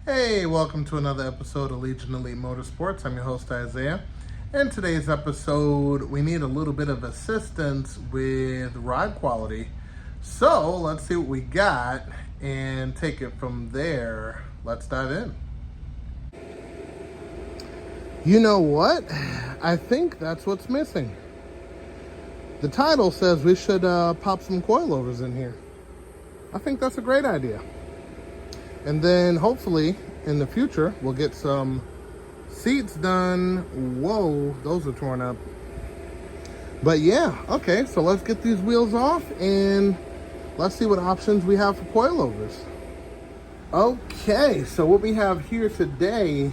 Hey, welcome to another episode of Legion Elite Motorsports. I'm your host, Isaiah. In today's episode, we need a little bit of assistance with ride quality. So let's see what we got and take it from there. Let's dive in. You know what? I think that's what's missing. The title says we should pop some coilovers in here. I think that's a great idea. And then hopefully in the future, we'll get some seats done. Whoa, those are torn up. But yeah, okay, so let's get these wheels off and let's see what options we have for coilovers. Okay, so what we have here today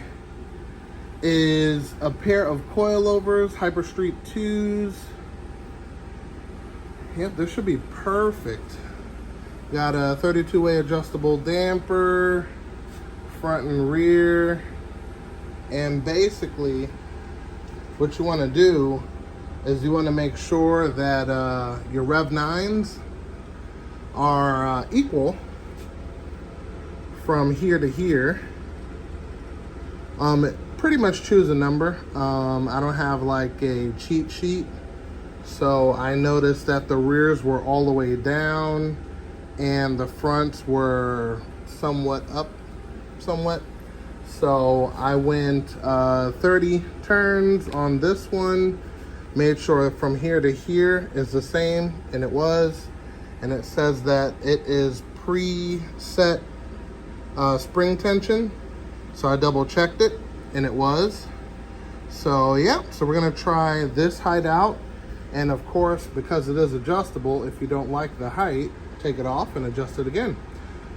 is a pair of coilovers, Hyper Street 2s. Yep, this should be perfect. Got a 32-way adjustable damper, front and rear, and basically what you want to do is you want to make sure that your Rev 9s are equal from here to here. Pretty much choose a number. I don't have like a cheat sheet, so I noticed that the rears were all the way down and the fronts were somewhat up, so I went 30 turns on this one, made sure from here to here is the same, and it was, and it says that it is preset spring tension, so I double checked it and it was. So yeah, so we're gonna try this height out, and of course, because it is adjustable, if you don't like the height, take it off and adjust it again.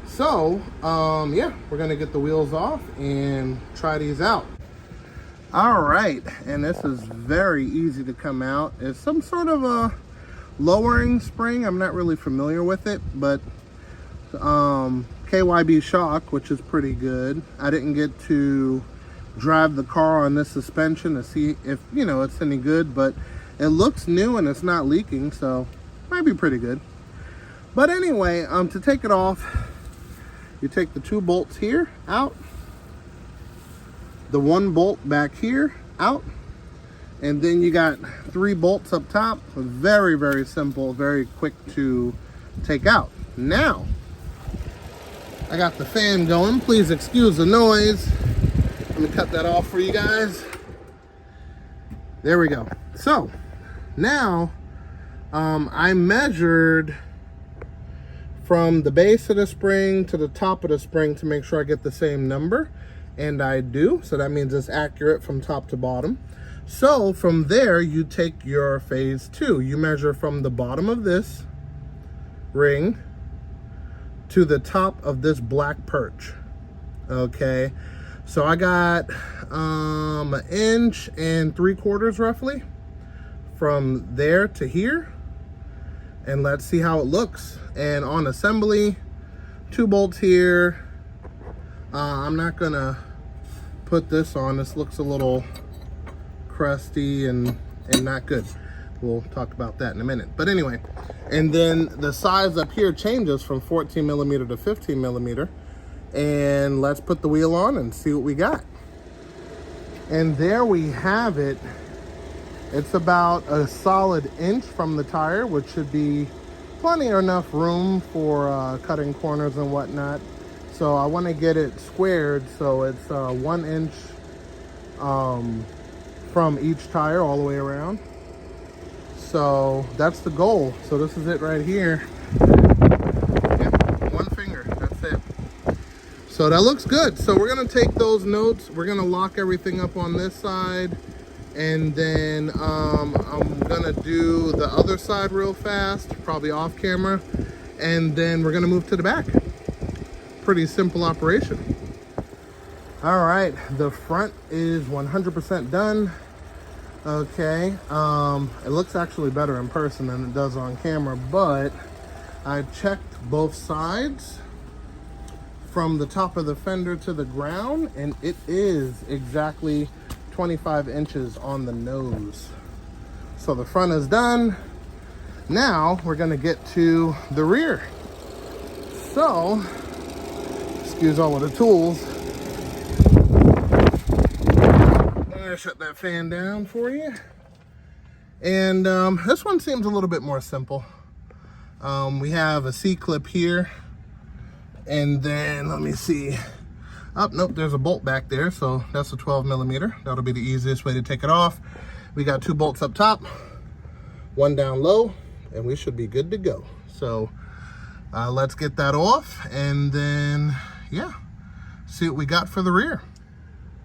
So yeah, we're gonna get the wheels off and try these out. All right, and this is very easy to come out. It's some sort of a lowering spring. I'm not really familiar with it, but KYB shock, which is pretty good. I didn't get to drive the car on this suspension to see if, you know, it's any good, but it looks new and it's not leaking, so might be pretty good. But anyway, to take it off, you take the 2 bolts here out, the 1 bolt back here out, and then you got 3 bolts up top. Very, very simple, very quick to take out. Now, I got the fan going. Please excuse the noise. Let me cut that off for you guys. There we go. So, now, I measured from the base of the spring to the top of the spring to make sure I get the same number, and I do, so that means it's accurate from top to bottom. So from there, you take your phase 2. You measure from the bottom of this ring to the top of this black perch. Okay, so I got 1 3/4 inches roughly from there to here, and let's see how it looks. And on assembly, 2 bolts here. I'm not gonna put this on. This looks a little crusty and not good. We'll talk about that in a minute. But anyway, and then the size up here changes from 14 millimeter to 15 millimeter. And let's put the wheel on and see what we got. And there we have it. It's about a solid inch from the tire, which should be plenty or enough room for cutting corners and whatnot. So I want to get it squared, so it's 1 inch from each tire all the way around. So that's the goal. So this is it right here. Yeah, 1 finger, that's it. So that looks good. So we're gonna take those notes. We're gonna lock everything up on this side, and then I'm gonna do the other side real fast, probably off camera, and then we're gonna move to the back. Pretty simple operation. All right, the front is 100% done. Okay, it looks actually better in person than it does on camera, but I checked both sides from the top of the fender to the ground, and it is exactly 25 inches on the nose. So the front is done. Now we're gonna get to the rear. So, excuse all of the tools. gonna shut that fan down for you. And this one seems a little bit more simple. We have a C-clip here, and then let me see. Oh, nope, there's a bolt back there, so that's a 12 millimeter. That'll be the easiest way to take it off. We got 2 bolts up top, 1 down low, and we should be good to go. So let's get that off, and then, yeah, see what we got for the rear.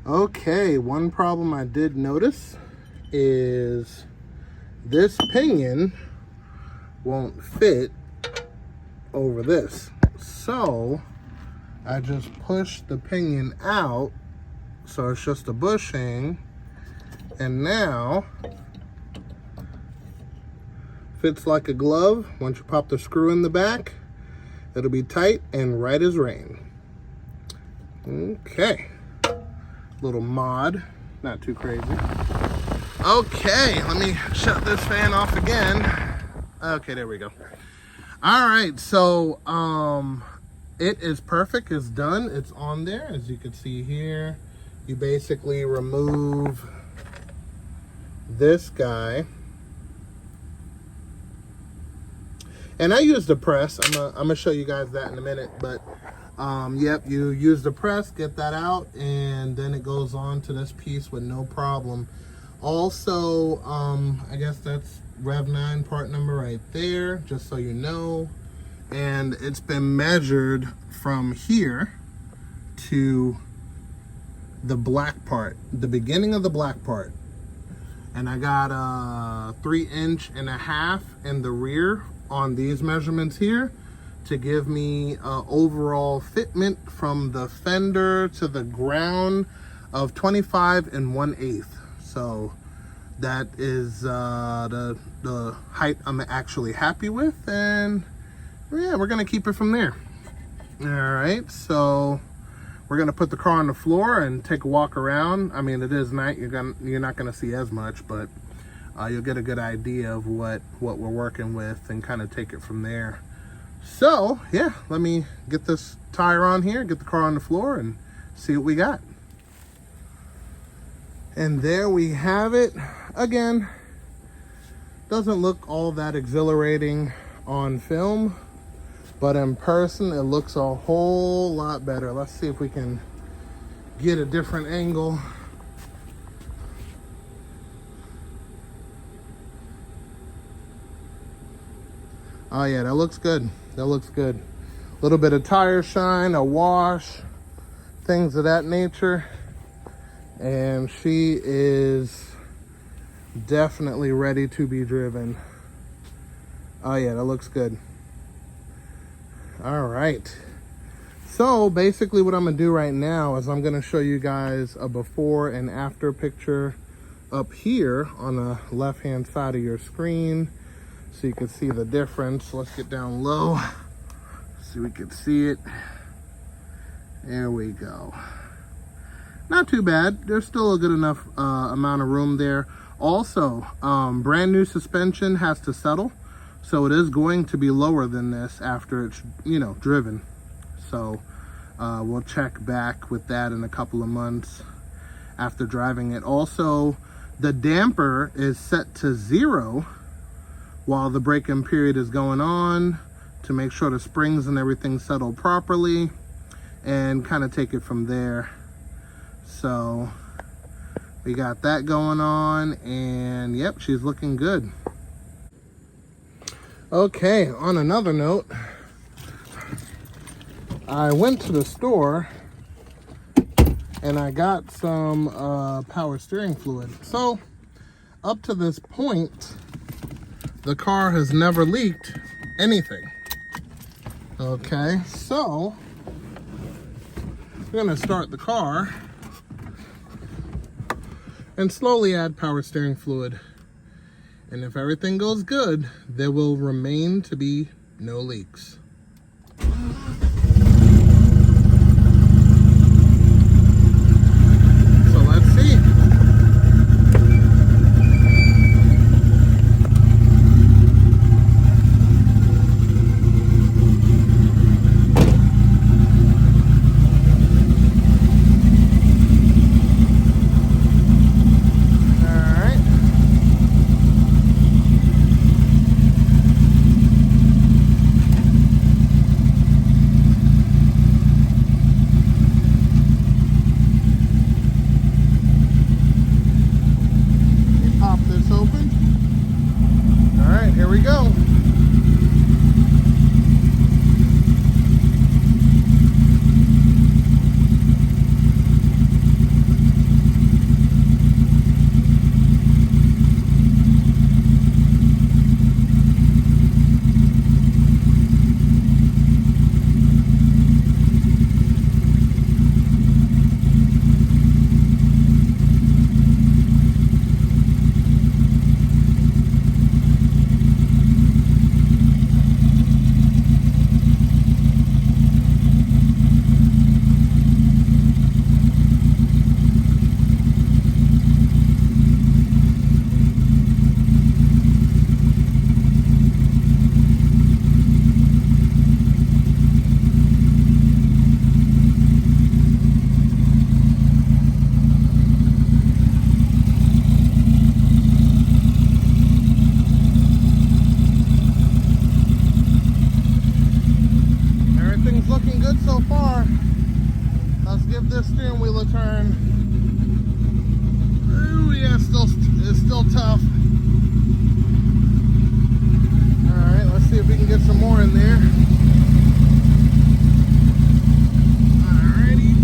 Okay, one problem I did notice is this pinion won't fit over this. So I just pushed the pinion out, so it's just a bushing, and now fits like a glove. Once you pop the screw in the back, it'll be tight and right as rain. Okay, little mod, not too crazy. Okay, let me shut this fan off again. Okay, there we go. All right, so it is perfect. It's done. It's on there. As you can see here, you basically remove this guy. And I used the press. I'm gonna show you guys that in a minute. But yep, you use the press, get that out, and then it goes on to this piece with no problem. Also, I guess that's Rev 9 part number right there, just so you know. And it's been measured from here to the black part, the beginning of the black part. And I got a 3.5 inch in the rear on these measurements here to give me overall fitment from the fender to the ground of 25 1/8. So that is the height I'm actually happy with, and yeah, we're gonna keep it from there. All right, so we're gonna put the car on the floor and take a walk around. I mean, it is night, you're not gonna see as much, but you'll get a good idea of what we're working with and kind of take it from there. So yeah, let me get this tire on here, get the car on the floor, and see what we got. And there we have it. Again, doesn't look all that exhilarating on film, but in person it looks a whole lot better. Let's see if we can get a different angle. Oh yeah, that looks good. That looks good. A little bit of tire shine, a wash, things of that nature. And she is definitely ready to be driven. Oh yeah, that looks good. All right. So basically what I'm gonna do right now is I'm gonna show you guys a before and after picture up here on the left-hand side of your screen, so you can see the difference. Let's get down low so we can see it. There we go. Not too bad. There's still a good enough amount of room there. Also, brand new suspension has to settle, so it is going to be lower than this after it's, you know, driven. So we'll check back with that in a couple of months after driving it. Also, the damper is set to 0 while the braking period is going on to make sure the springs and everything settle properly, and kind of take it from there. So we got that going on, and yep, she's looking good. Okay, on another note, I went to the store and I got some power steering fluid. So up to this point, the car has never leaked anything. Okay, so we're gonna start the car and slowly add power steering fluid. And if everything goes good, there will remain to be no leaks. So let's see. steering wheel a turn. Ooh, yeah, it's still tough. All right, let's see if we can get some more in there. Alrighty.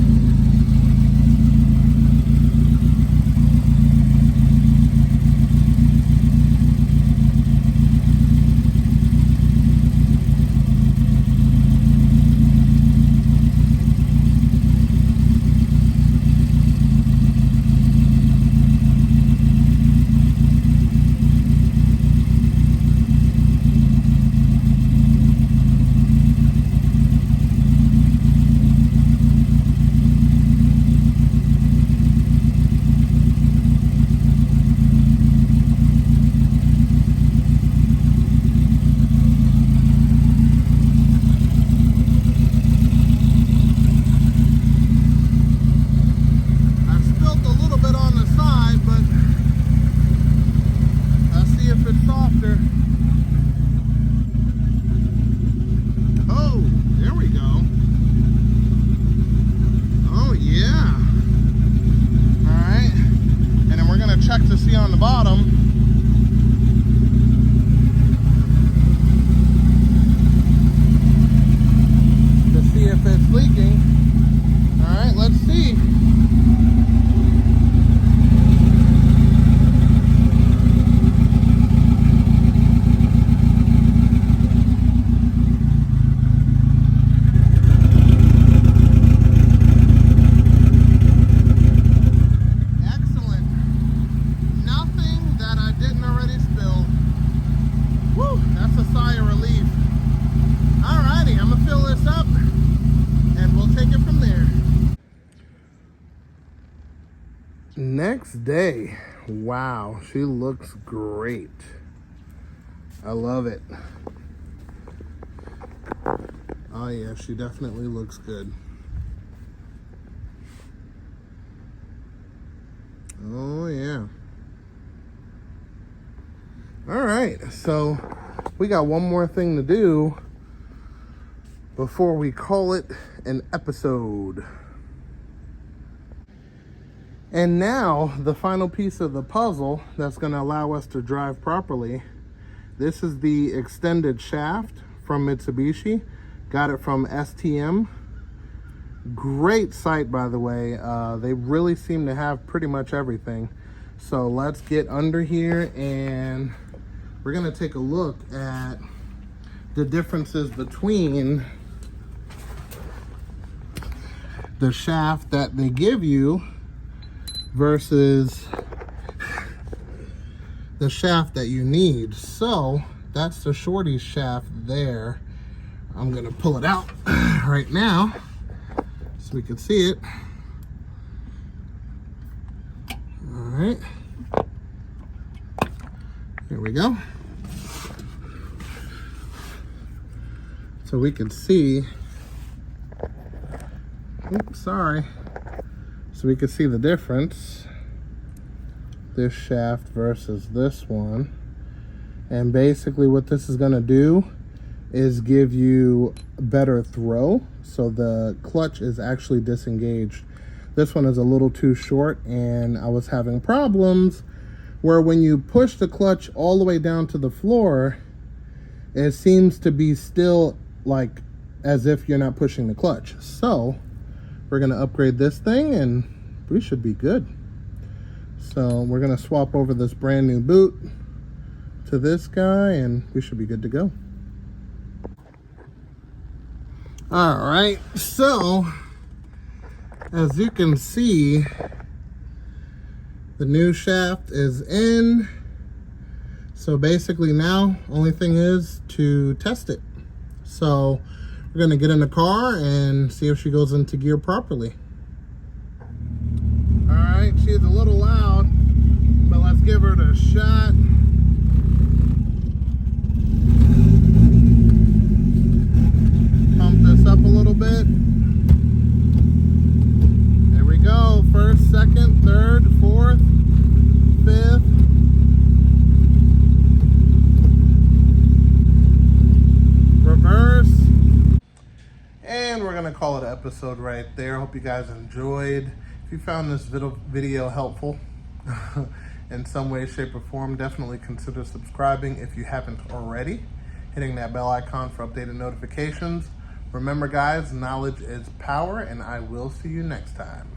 Check to see on the bottom. To see if it's leaking. All right, let's see. Next day, wow, she looks great. I love it. Oh yeah, she definitely looks good. Oh yeah. All right, so we got one more thing to do before we call it an episode. And now, the final piece of the puzzle that's going to allow us to drive properly. This is the extended shaft from Mitsubishi. Got it from STM. Great site, by the way. They really seem to have pretty much everything. So let's get under here and we're going to take a look at the differences between the shaft that they give you versus the shaft that you need. So that's the shorty shaft there. I'm gonna pull it out right now so we can see it. All right, here we go. So we can see, oops, sorry. So we can see the difference, this shaft versus this one. And basically what this is gonna do is give you better throw. So the clutch is actually disengaged. This one is a little too short and I was having problems where when you push the clutch all the way down to the floor, it seems to be still like as if you're not pushing the clutch. So we're gonna upgrade this thing and we should be good. So we're gonna swap over this brand new boot to this guy and we should be good to go. All right, so as you can see, the new shaft is in. So basically now, only thing is to test it. So we're gonna get in the car and see if she goes into gear properly. All right, she's a little loud, but let's give her a shot. Pump this up a little bit. There we go, first, second, third, fourth, fifth. Reverse. And we're gonna call it an episode right there. Hope you guys enjoyed. If you found this video helpful in some way, shape, or form, definitely consider subscribing if you haven't already. Hitting that bell icon for updated notifications. Remember guys, knowledge is power, and I will see you next time.